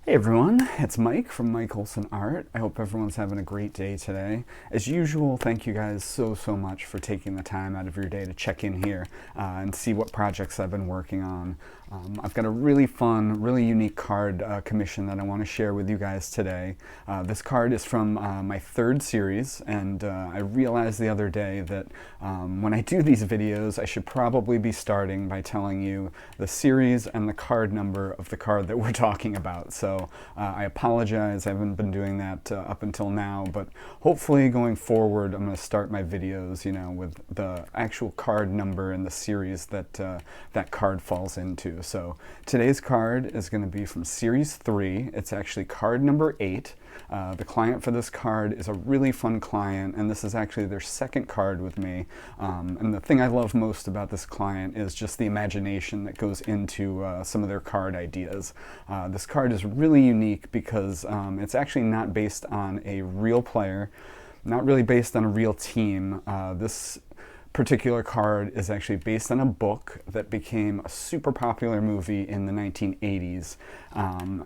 Hey everyone, it's Mike from Mike Olson Art. I hope everyone's having a great day today. As usual, thank you guys so much for taking the time out of your day to check in here and see what projects I've been working on. I've got a really fun, really unique card commission that I want to share with you guys today. This card is from my third series, and I realized the other day that when I do these videos, I should probably be starting by telling you the series and the card number of the card that we're talking about. So I apologize, I haven't been doing that up until now, but hopefully going forward I'm going to start my videos, with the actual card number and the series that that card falls into. So today's card is going to be from Series 3. It's actually card number 8. The client for this card is a really fun client, and this is actually their second card with me. And the thing I love most about this client is just the imagination that goes into some of their card ideas. This card is really unique because it's actually not based on a real player, not really based on a real team. This particular card is actually based on a book that became a super popular movie in the 1980s.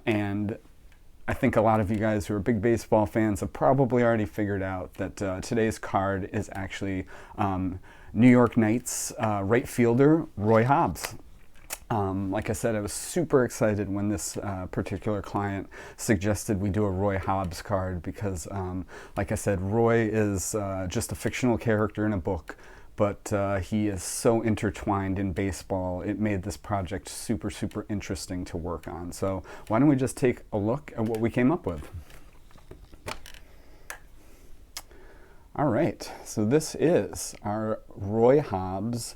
And I think a lot of you guys who are big baseball fans have probably already figured out that today's card is actually New York Knights right fielder Roy Hobbs. Like I said, I was super excited when this particular client suggested we do a Roy Hobbs card because, like I said, Roy is just a fictional character in a book, but he is so intertwined in baseball, it made this project super interesting to work on. So why don't we just take a look at what we came up with. All right, so this is our Roy Hobbs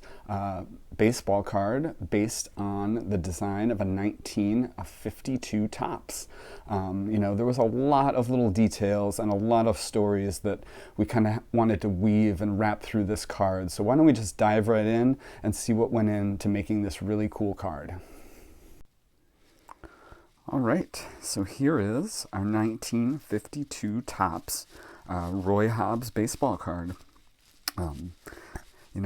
baseball card based on the design of a 1952 Topps. There was a lot of little details and a lot of stories that we kind of wanted to weave and wrap through this card. So why don't we just dive right in and see what went into making this really cool card. All right, so here is our 1952 Topps Roy Hobbs baseball card.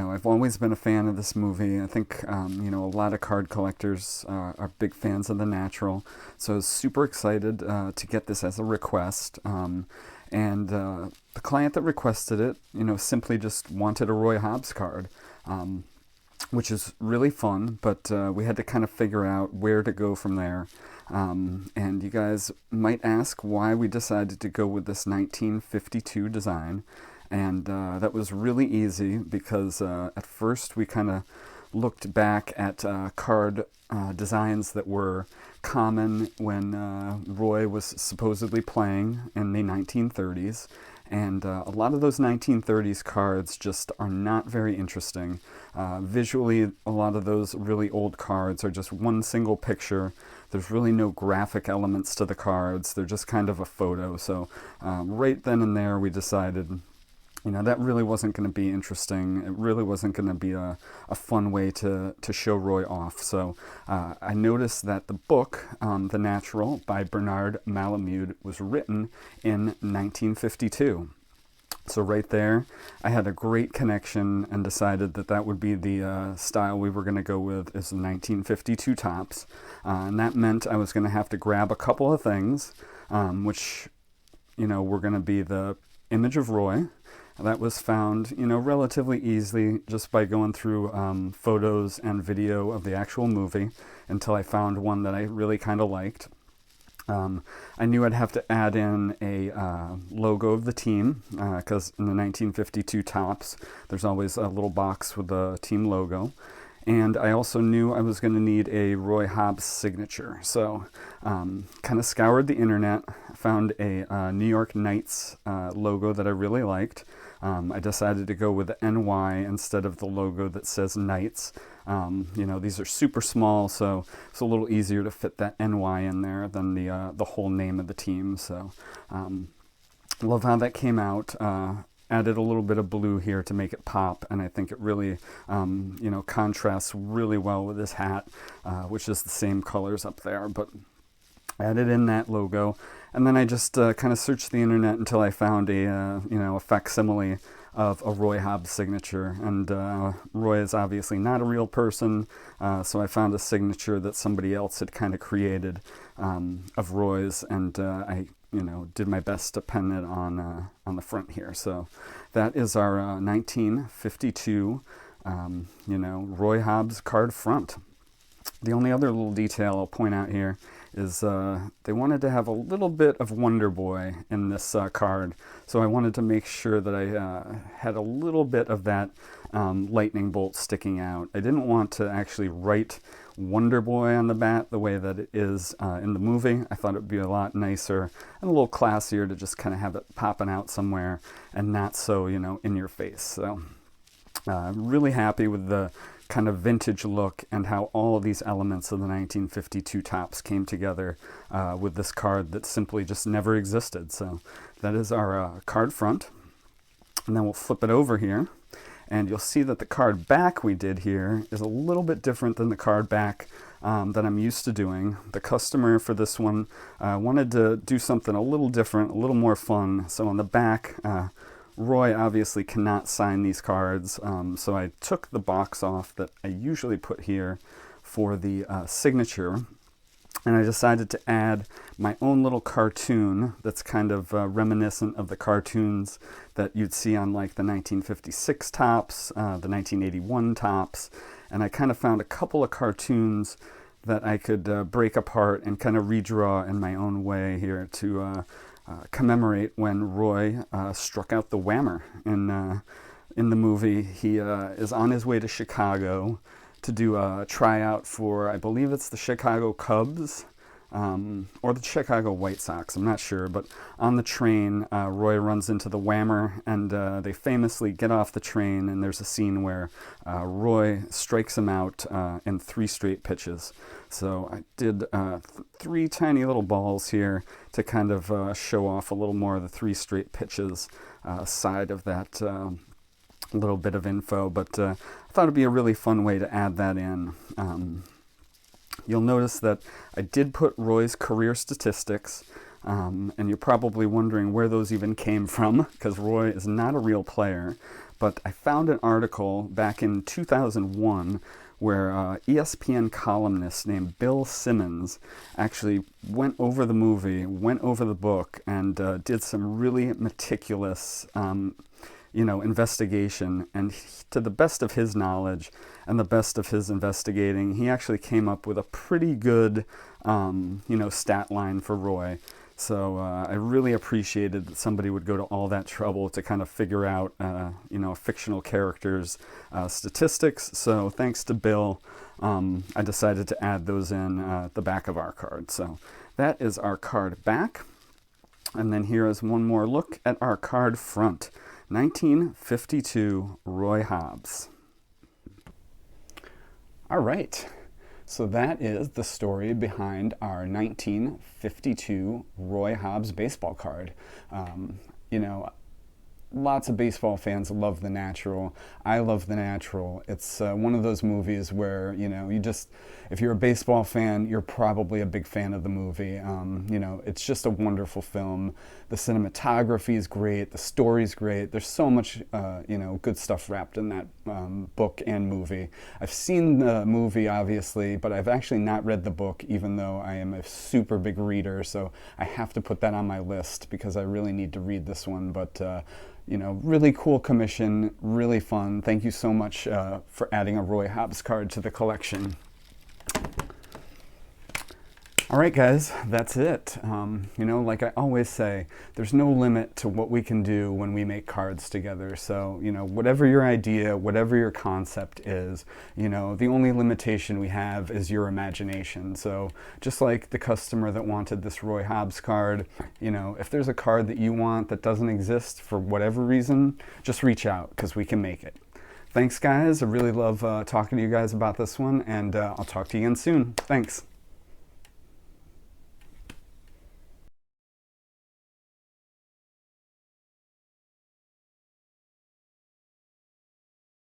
I've always been a fan of this movie. I think, a lot of card collectors are big fans of The Natural. So I was super excited to get this as a request. And the client that requested it, simply just wanted a Roy Hobbs card, which is really fun, but we had to kind of figure out where to go from there. And you guys might ask why we decided to go with this 1952 design. And that was really easy because at first we kind of looked back at card designs that were common when Roy was supposedly playing in the 1930s. And a lot of those 1930s cards just are not very interesting. Visually, a lot of those really old cards are just one single picture. There's really no graphic elements to the cards. They're just kind of a photo. So right then and there we decided, that really wasn't going to be interesting. It really wasn't going to be a fun way to show Roy off. So I noticed that the book, The Natural, by Bernard Malamud, was written in 1952. So right there, I had a great connection and decided that that would be the style we were going to go with, is the 1952 Topps. And that meant I was going to have to grab a couple of things, which, were going to be the image of Roy. That was found, relatively easily just by going through photos and video of the actual movie until I found one that I really kind of liked. I knew I'd have to add in a logo of the team because in the 1952 Topps, there's always a little box with the team logo. And I also knew I was going to need a Roy Hobbs signature. So kind of scoured the internet, found a New York Knights logo that I really liked. I decided to go with the NY instead of the logo that says Knights. These are super small, so it's a little easier to fit that NY in there than the whole name of the team. So love how that came out. Added a little bit of blue here to make it pop, and I think it really, contrasts really well with this hat, which is the same colors up there. But added in that logo, And then I just kind of searched the internet until I found a facsimile of a Roy Hobbs signature. And Roy is obviously not a real person, so I found a signature that somebody else had kind of created of Roy's, and I did my best to pen it on the front here. So that is our 1952, Roy Hobbs card front. The only other little detail I'll point out here is they wanted to have a little bit of Wonder Boy in this card, so I wanted to make sure that I had a little bit of that lightning bolt sticking out. I didn't want to actually write Wonder Boy on the bat the way that it is in the movie. I thought it would be a lot nicer and a little classier to just kind of have it popping out somewhere and not so, in your face. So I'm really happy with the kind of vintage look and how all of these elements of the 1952 Topps came together with this card that simply just never existed. So that is our card front. And then we'll flip it over here, and you'll see that the card back we did here is a little bit different than the card back that I'm used to doing. The customer for this one wanted to do something a little different, a little more fun. So on the back, Roy obviously cannot sign these cards, so I took the box off that I usually put here for the signature, and I decided to add my own little cartoon that's kind of reminiscent of the cartoons that you'd see on like the 1956 Topps, the 1981 Topps, and I kind of found a couple of cartoons that I could break apart and kind of redraw in my own way here to commemorate when Roy struck out the whammer. In the movie, he is on his way to Chicago to do a tryout for, I believe it's the Chicago Cubs, or the Chicago White Sox, I'm not sure, but on the train, Roy runs into the whammer, and they famously get off the train, and there's a scene where Roy strikes him out in 3 straight pitches. So I did 3 tiny little balls here to kind of show off a little more of the 3 straight pitches side of that little bit of info, but I thought it'd be a really fun way to add that in. You'll notice that I did put Roy's career statistics, and you're probably wondering where those even came from, because Roy is not a real player, but I found an article back in 2001 where ESPN columnist named Bill Simmons actually went over the movie, went over the book, and did some really meticulous investigation, and to the best of his knowledge and the best of his investigating, he actually came up with a pretty good, stat line for Roy. So I really appreciated that somebody would go to all that trouble to kind of figure out, a fictional character's statistics. So thanks to Bill, I decided to add those in at the back of our card. So that is our card back. And then here is one more look at our card front. 1952 Roy Hobbs. All right, so that is the story behind our 1952 Roy Hobbs baseball card. Lots of baseball fans love The Natural. I love The Natural. It's one of those movies where, if you're a baseball fan, you're probably a big fan of the movie. It's just a wonderful film. The cinematography is great. The story's great. There's so much, good stuff wrapped in that book and movie. I've seen the movie, obviously, but I've actually not read the book, even though I am a super big reader. So I have to put that on my list because I really need to read this one. But really cool commission, really fun. Thank you so much for adding a Roy Hobbs card to the collection. All right, guys, that's it. Like I always say, there's no limit to what we can do when we make cards together. So, whatever your idea, whatever your concept is, the only limitation we have is your imagination. So just like the customer that wanted this Roy Hobbs card, if there's a card that you want that doesn't exist for whatever reason, just reach out because we can make it. Thanks, guys. I really love talking to you guys about this one, and I'll talk to you again soon. Thanks.